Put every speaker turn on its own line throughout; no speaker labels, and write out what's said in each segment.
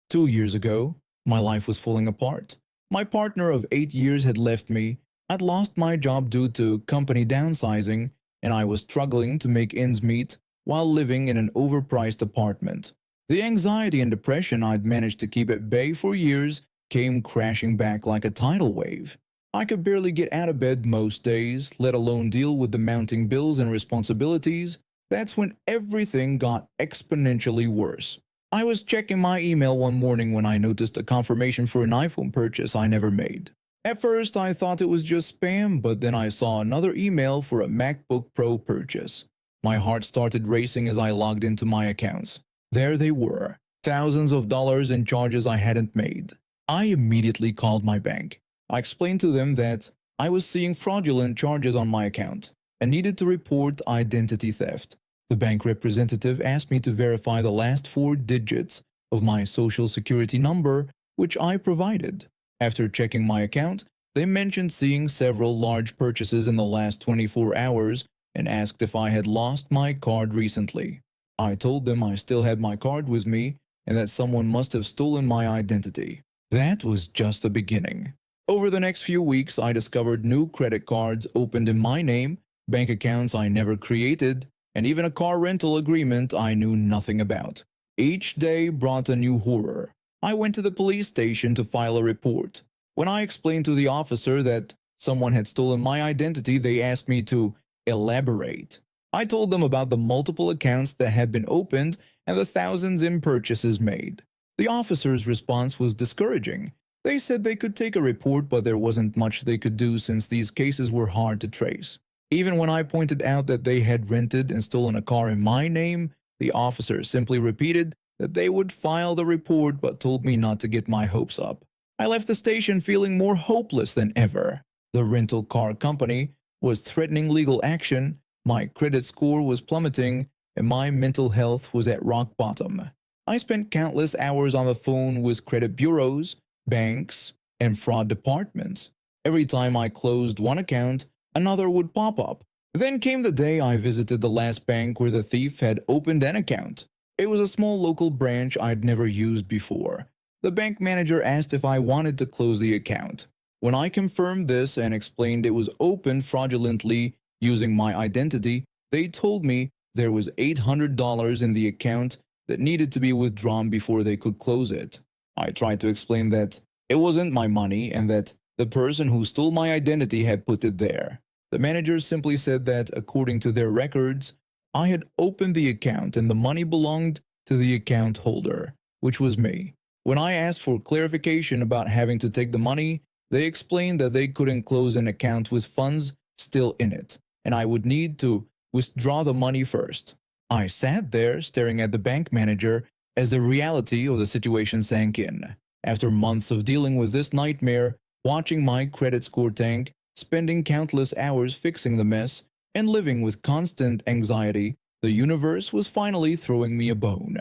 2 years ago, my life was falling apart. My partner of 8 years had left me, I'd lost my job due to company downsizing, and I was struggling to make ends meet while living in an overpriced apartment. The anxiety and depression I'd managed to keep at bay for years came crashing back like a tidal wave. I could barely get out of bed most days, let alone deal with the mounting bills and responsibilities. That's when everything got exponentially worse. I was checking my email one morning when I noticed a confirmation for an iPhone purchase I never made. At first, I thought it was just spam, but then I saw another email for a MacBook Pro purchase. My heart started racing as I logged into my accounts. There they were, thousands of dollars in charges I hadn't made. I immediately called my bank. I explained to them that I was seeing fraudulent charges on my account and needed to report identity theft. The bank representative asked me to verify the last 4 digits of my social security number, which I provided. After checking my account, they mentioned seeing several large purchases in the last 24 hours and asked if I had lost my card recently. I told them I still had my card with me and that someone must have stolen my identity. That was just the beginning. Over the next few weeks, I discovered new credit cards opened in my name, bank accounts I never created, and even a car rental agreement I knew nothing about. Each day brought a new horror. I went to the police station to file a report. When I explained to the officer that someone had stolen my identity, they asked me to elaborate. I told them about the multiple accounts that had been opened and the thousands in purchases made. The officer's response was discouraging. They said they could take a report, but there wasn't much they could do since these cases were hard to trace. Even when I pointed out that they had rented and stolen a car in my name, the officer simply repeated that they would file the report but told me not to get my hopes up. I left the station feeling more hopeless than ever. The rental car company was threatening legal action, my credit score was plummeting, and my mental health was at rock bottom. I spent countless hours on the phone with credit bureaus, banks, and fraud departments. Every time I closed one account, another would pop up. Then came the day I visited the last bank where the thief had opened an account. It was a small local branch I'd never used before. The bank manager asked if I wanted to close the account. When I confirmed this and explained it was opened fraudulently using my identity, they told me there was $800 in the account that needed to be withdrawn before they could close it. I tried to explain that it wasn't my money and that the person who stole my identity had put it there. The manager simply said that, according to their records, I had opened the account and the money belonged to the account holder, which was me. When I asked for clarification about having to take the money, they explained that they couldn't close an account with funds still in it, and I would need to withdraw the money first. I sat there staring at the bank manager as the reality of the situation sank in. After months of dealing with this nightmare, watching my credit score tank, spending countless hours fixing the mess, and living with constant anxiety, the universe was finally throwing me a bone.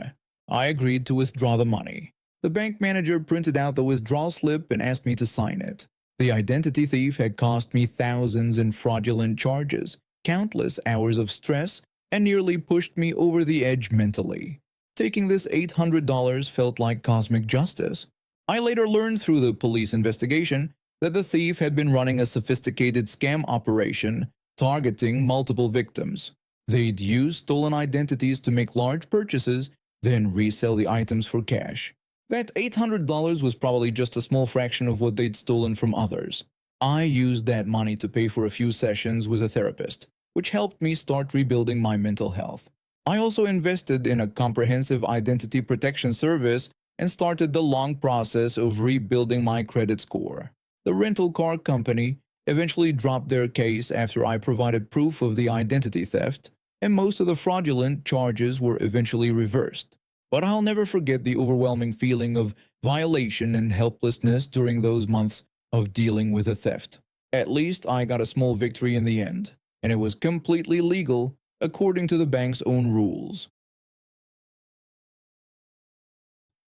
I agreed to withdraw the money. The bank manager printed out the withdrawal slip and asked me to sign it. The identity thief had cost me thousands in fraudulent charges, countless hours of stress, and nearly pushed me over the edge mentally. Taking this $800 felt like cosmic justice. I later learned through the police investigation that the thief had been running a sophisticated scam operation targeting multiple victims. They'd use stolen identities to make large purchases, then resell the items for cash. That $800 was probably just a small fraction of what they'd stolen from others. I used that money to pay for a few sessions with a therapist, which helped me start rebuilding my mental health. I also invested in a comprehensive identity protection service and started the long process of rebuilding my credit score. The rental car company eventually dropped their case after I provided proof of the identity theft, and most of the fraudulent charges were eventually reversed. But I'll never forget the overwhelming feeling of violation and helplessness during those months of dealing with the theft. At least I got a small victory in the end, and it was completely legal according to the bank's own rules.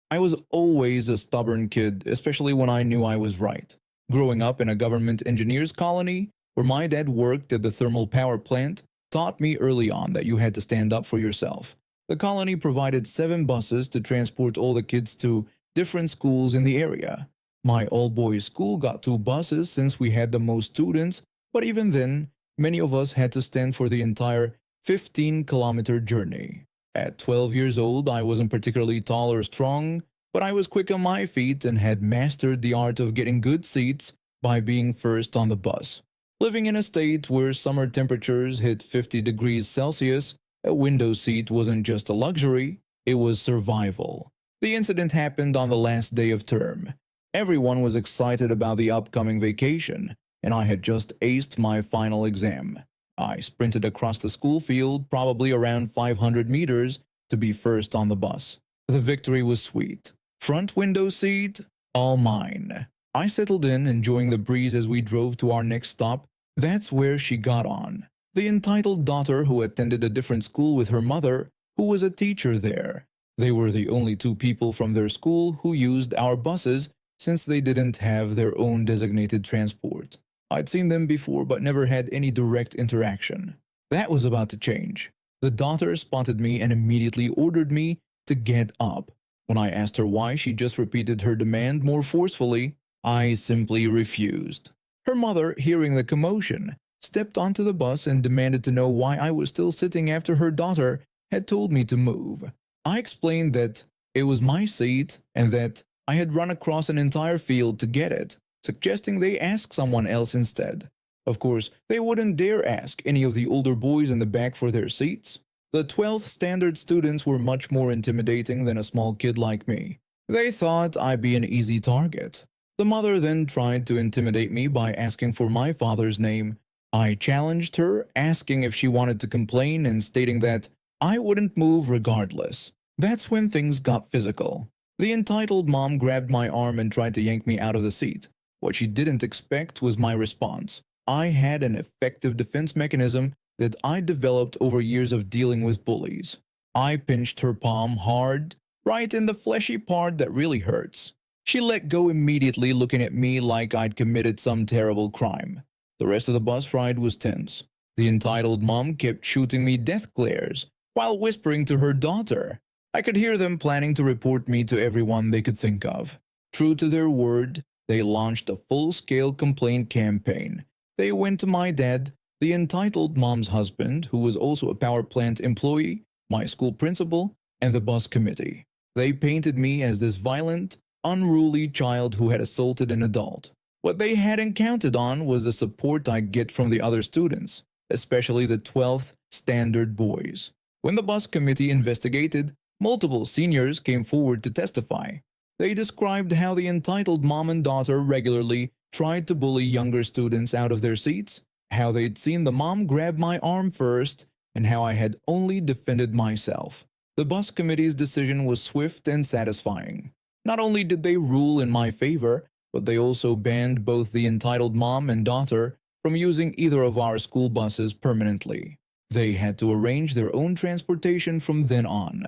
I was always a stubborn kid, especially when I knew I was right. Growing up in a government engineers colony, where my dad worked at the thermal power plant, taught me early on that you had to stand up for yourself. The colony provided 7 buses to transport all the kids to different schools in the area. My all-boys school got two buses since we had the most students, but even then, many of us had to stand for the entire 15-kilometer journey. At 12 years old, I wasn't particularly tall or strong, but I was quick on my feet and had mastered the art of getting good seats by being first on the bus. Living in a state where summer temperatures hit 50 degrees Celsius, a window seat wasn't just a luxury, it was survival. The incident happened on the last day of term. Everyone was excited about the upcoming vacation, and I had just aced my final exam. I sprinted across the school field, probably around 500 meters, to be first on the bus. The victory was sweet. Front window seat, all mine. I settled in, enjoying the breeze as we drove to our next stop. That's where she got on. The entitled daughter who attended a different school with her mother, who was a teacher there. They were the only two people from their school who used our buses since they didn't have their own designated transport. I'd seen them before but never had any direct interaction. That was about to change. The daughter spotted me and immediately ordered me to get up. When I asked her why, she just repeated her demand more forcefully. I simply refused. Her mother, hearing the commotion, stepped onto the bus and demanded to know why I was still sitting after her daughter had told me to move. I explained that it was my seat and that I had run across an entire field to get it, suggesting they ask someone else instead. Of course, they wouldn't dare ask any of the older boys in the back for their seats. The 12th standard students were much more intimidating than a small kid like me. They thought I'd be an easy target. The mother then tried to intimidate me by asking for my father's name. I challenged her, asking if she wanted to complain and stating that I wouldn't move regardless. That's when things got physical. The entitled mom grabbed my arm and tried to yank me out of the seat. What she didn't expect was my response. I had an effective defense mechanism that I developed over years of dealing with bullies. I pinched her palm hard, right in the fleshy part that really hurts. She let go immediately, looking at me like I'd committed some terrible crime. The rest of the bus ride was tense. The entitled mom kept shooting me death glares while whispering to her daughter. I could hear them planning to report me to everyone they could think of. True to their word, they launched a full-scale complaint campaign. They went to my dad, the entitled mom's husband, who was also a power plant employee, my school principal, and the bus committee. They painted me as this violent, unruly child who had assaulted an adult. What they hadn't counted on was the support I get from the other students, especially the 12th standard boys. When the bus committee investigated, multiple seniors came forward to testify. They described how the entitled mom and daughter regularly tried to bully younger students out of their seats, how they'd seen the mom grab my arm first, and how I had only defended myself. The bus committee's decision was swift and satisfying. Not only did they rule in my favor, but they also banned both the entitled mom and daughter from using either of our school buses permanently. They had to arrange their own transportation from then on.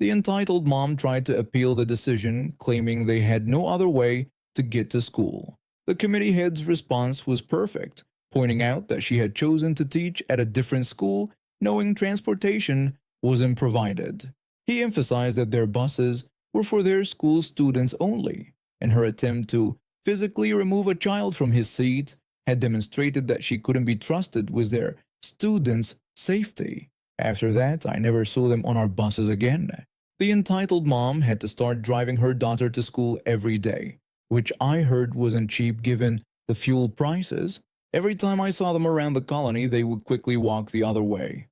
The entitled mom tried to appeal the decision, claiming they had no other way to get to school. The committee head's response was perfect, pointing out that she had chosen to teach at a different school, knowing transportation wasn't provided. He emphasized that their buses were for their school students only, and her attempt to physically remove a child from his seat had demonstrated that she couldn't be trusted with their students' safety. After that, I never saw them on our buses again. The entitled mom had to start driving her daughter to school every day, which I heard wasn't cheap given the fuel prices. Every time I saw them around the colony, they would quickly walk the other way.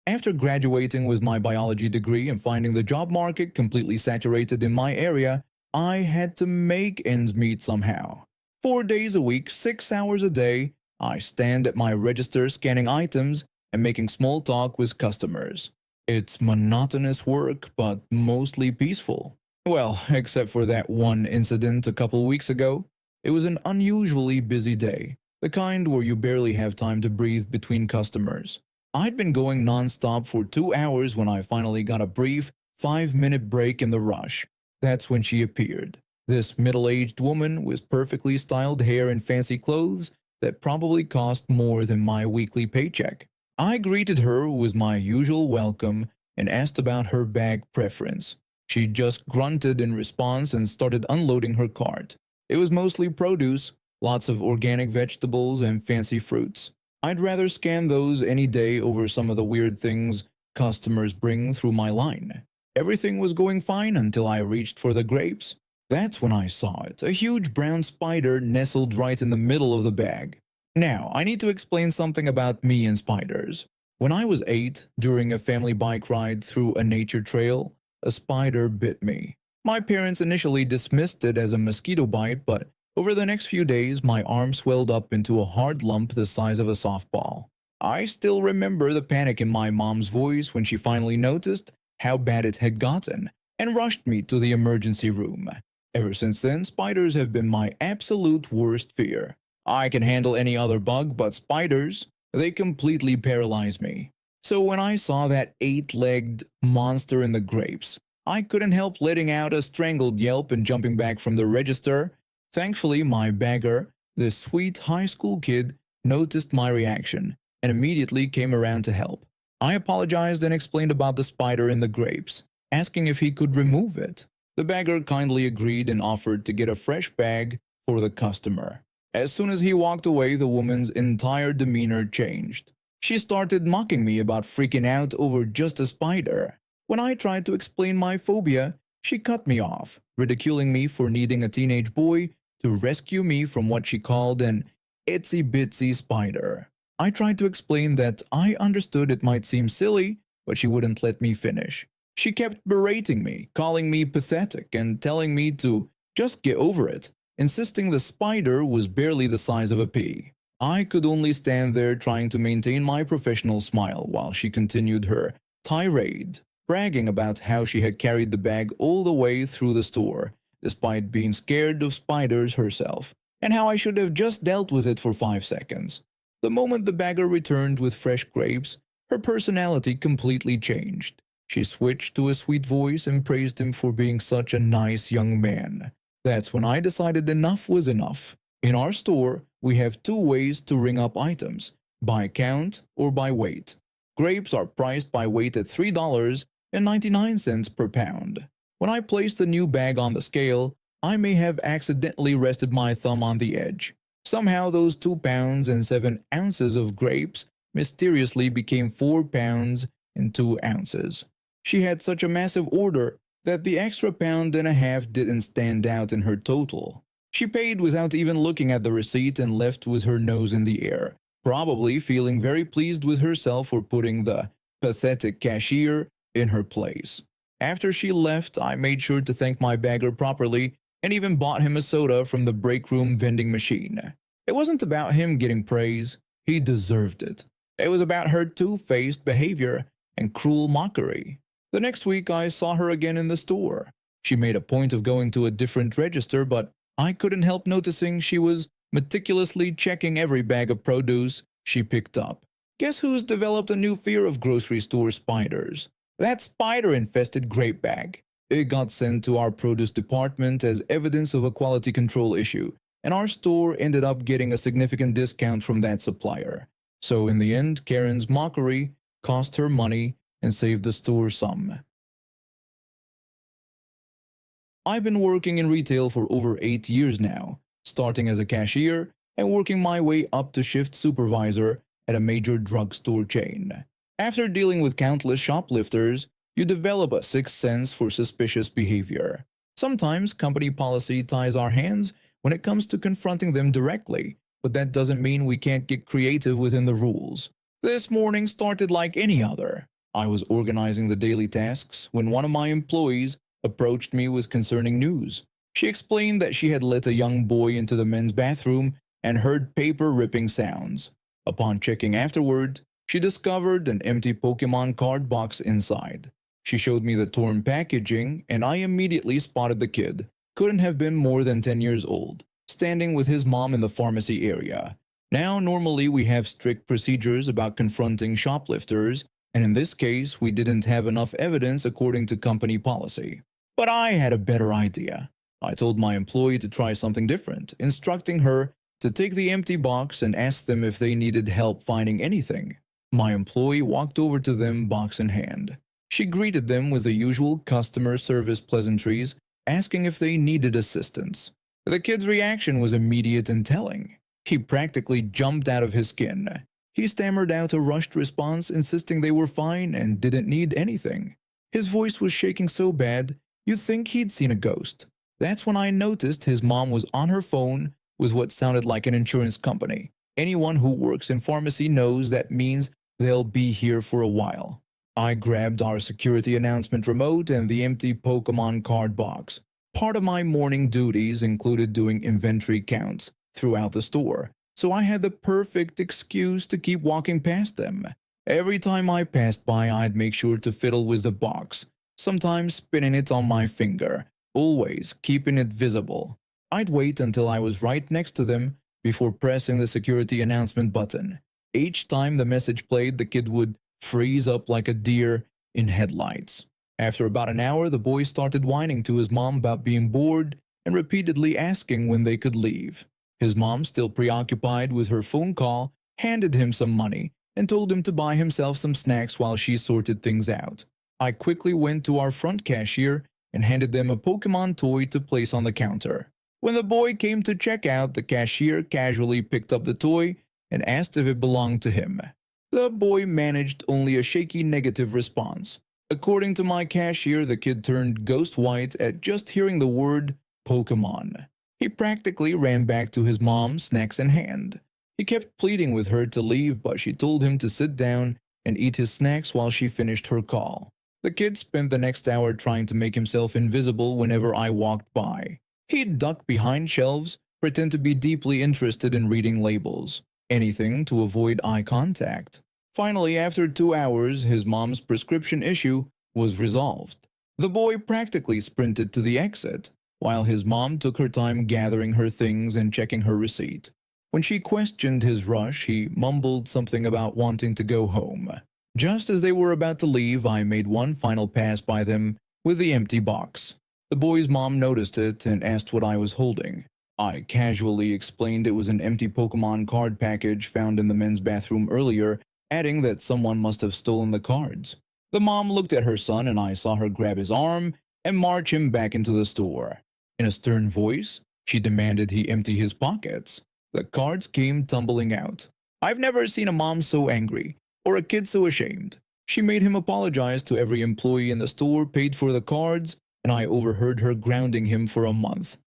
After graduating with my biology degree and finding the job market completely saturated in my area, I had to make ends meet somehow. 4 days a week, 6 hours a day, I stand at my register scanning items and making small talk with customers. It's monotonous work, but mostly peaceful. Well, except for that one incident a couple weeks ago. It was an unusually busy day, the kind where you barely have time to breathe between customers. I'd been going non-stop for 2 hours when I finally got a brief 5-minute break in the rush. That's when she appeared. This middle-aged woman with perfectly styled hair and fancy clothes that probably cost more than my weekly paycheck. I greeted her with my usual welcome and asked about her bag preference. She just grunted in response and started unloading her cart. It was mostly produce, lots of organic vegetables and fancy fruits. I'd rather scan those any day over some of the weird things customers bring through my line. Everything was going fine until I reached for the grapes. That's when I saw it, a huge brown spider nestled right in the middle of the bag. Now, I need to explain something about me and spiders. When I was 8, during a family bike ride through a nature trail, a spider bit me. My parents initially dismissed it as a mosquito bite, but over the next few days, my arm swelled up into a hard lump the size of a softball. I still remember the panic in my mom's voice when she finally noticed how bad it had gotten and rushed me to the emergency room. Ever since then, spiders have been my absolute worst fear. I can handle any other bug, but spiders, they completely paralyze me. So when I saw that 8-legged monster in the grapes, I couldn't help letting out a strangled yelp and jumping back from the register. Thankfully, my bagger, this sweet high school kid, noticed my reaction and immediately came around to help. I apologized and explained about the spider in the grapes, asking if he could remove it. The bagger kindly agreed and offered to get a fresh bag for the customer. As soon as he walked away, the woman's entire demeanor changed. She started mocking me about freaking out over just a spider. When I tried to explain my phobia, she cut me off, ridiculing me for needing a teenage boy to rescue me from what she called an itsy-bitsy spider. I tried to explain that I understood it might seem silly, but she wouldn't let me finish. She kept berating me, calling me pathetic, and telling me to just get over it, insisting the spider was barely the size of a pea. I could only stand there trying to maintain my professional smile while she continued her tirade, bragging about how she had carried the bag all the way through the store, despite being scared of spiders herself, and how I should have just dealt with it for 5 seconds. The moment the bagger returned with fresh grapes, her personality completely changed. She switched to a sweet voice and praised him for being such a nice young man. That's when I decided enough was enough. In our store, we have 2 ways to ring up items, by count or by weight. Grapes are priced by weight at $3.99 per pound. When I placed the new bag on the scale, I may have accidentally rested my thumb on the edge. Somehow those 2 pounds and 7 ounces of grapes mysteriously became 4 pounds and 2 ounces. She had such a massive order that the extra pound and a half didn't stand out in her total. She paid without even looking at the receipt and left with her nose in the air, probably feeling very pleased with herself for putting the pathetic cashier in her place. After she left, I made sure to thank my bagger properly and even bought him a soda from the break room vending machine. It wasn't about him getting praise, he deserved it. It was about her two-faced behavior and cruel mockery. The next week I saw her again in the store. She made a point of going to a different register, but I couldn't help noticing she was meticulously checking every bag of produce she picked up. Guess who's developed a new fear of grocery store spiders? That spider-infested grape bag. It got sent to our produce department as evidence of a quality control issue, and our store ended up getting a significant discount from that supplier. So in the end, Karen's mockery cost her money and saved the store some. I've been working in retail for over 8 years now, starting as a cashier and working my way up to shift supervisor at a major drugstore chain. After dealing with countless shoplifters, you develop a sixth sense for suspicious behavior. Sometimes company policy ties our hands when it comes to confronting them directly, but that doesn't mean we can't get creative within the rules. This morning started like any other. I was organizing the daily tasks when one of my employees approached me with concerning news. She explained that she had let a young boy into the men's bathroom and heard paper ripping sounds. Upon checking afterward, she discovered an empty Pokemon card box inside. She showed me the torn packaging, and I immediately spotted the kid. Couldn't have been more than 10 years old, standing with his mom in the pharmacy area. Now, normally we have strict procedures about confronting shoplifters, and in this case, we didn't have enough evidence according to company policy. But I had a better idea. I told my employee to try something different, instructing her to take the empty box and ask them if they needed help finding anything. My employee walked over to them, box in hand. She greeted them with the usual customer service pleasantries, asking if they needed assistance. The kid's reaction was immediate and telling. He practically jumped out of his skin. He stammered out a rushed response, insisting they were fine and didn't need anything. His voice was shaking so bad, you'd think he'd seen a ghost. That's when I noticed his mom was on her phone with what sounded like an insurance company. Anyone who works in pharmacy knows that means they'll be here for a while. I grabbed our security announcement remote and the empty Pokemon card box. Part of my morning duties included doing inventory counts throughout the store, so I had the perfect excuse to keep walking past them. Every time I passed by, I'd make sure to fiddle with the box, sometimes spinning it on my finger, always keeping it visible. I'd wait until I was right next to them before pressing the security announcement button. Each time the message played, the kid would freeze up like a deer in headlights. After about an hour, the boy started whining to his mom about being bored and repeatedly asking when they could leave. His mom, still preoccupied with her phone call, handed him some money and told him to buy himself some snacks while she sorted things out. I quickly went to our front cashier and handed them a Pokemon toy to place on the counter. When the boy came to check out, the cashier casually picked up the toy and asked if it belonged to him. The boy managed only a shaky negative response. According to my cashier, the kid turned ghost white at just hearing the word Pokemon. He practically ran back to his mom, snacks in hand. He kept pleading with her to leave, but she told him to sit down and eat his snacks while she finished her call. The kid spent the next hour trying to make himself invisible whenever I walked by. He'd duck behind shelves, pretend to be deeply interested in reading labels, anything to avoid eye contact. Finally, after 2 hours, his mom's prescription issue was resolved. The boy practically sprinted to the exit, while his mom took her time gathering her things and checking her receipt. When she questioned his rush, he mumbled something about wanting to go home. Just as they were about to leave, I made one final pass by them with the empty box. The boy's mom noticed it and asked what I was holding. I casually explained it was an empty Pokemon card package found in the men's bathroom earlier, adding that someone must have stolen the cards. The mom looked at her son and I saw her grab his arm and march him back into the store. In a stern voice, she demanded he empty his pockets. The cards came tumbling out. I've never seen a mom so angry, or a kid so ashamed. She made him apologize to every employee in the store, paid for the cards, and I overheard her grounding him for a month.